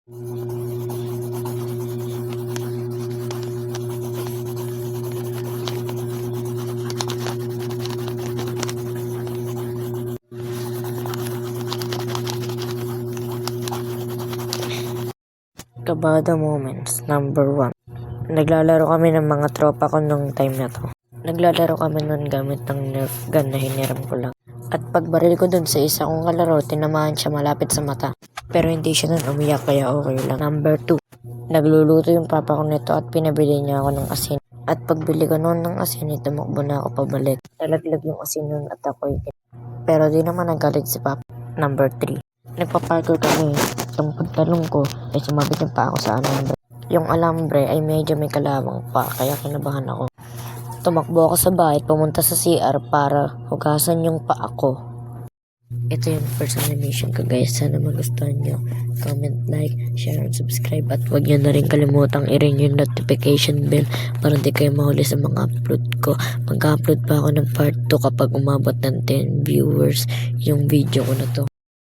Kabada moments, number 1. Naglalaro kami ng mga tropa ko nung time na to. Naglalaro kami nun gamit ng Nerf gun na hiniram ko lang. At pagbaril ko dun sa isa kong kalaro, tinamaan siya malapit sa mata. Pero hindi siya nun umiyak kaya okay lang. Number 2. Nagluluto yung papa ko nito at pinabili niya ako ng asin. At pagbili ko nun ng asin, tumakbo na ako pabalik. Nalaglag yung asin nun at ako'y pero di naman nagalit si papa. Number 3. Nagpa-parkour kami. Yung pagtalong ko ay sumabit yung paa ko sa alambre. Yung alambre ay medyo may kalawang pa kaya kinabahan ako. Tumakbo ako sa bahay at pumunta sa CR para hugasan yung paa ko. Ito yung first animation ko guys. Sana magustuhan nyo. Comment, like, share, and subscribe. At huwag nyo na rin kalimutang i-ring yung notification bell para hindi kayo mahuli sa mga upload ko. Mag-upload pa ako ng part 2 kapag umabot ng 10 viewers yung video ko na to.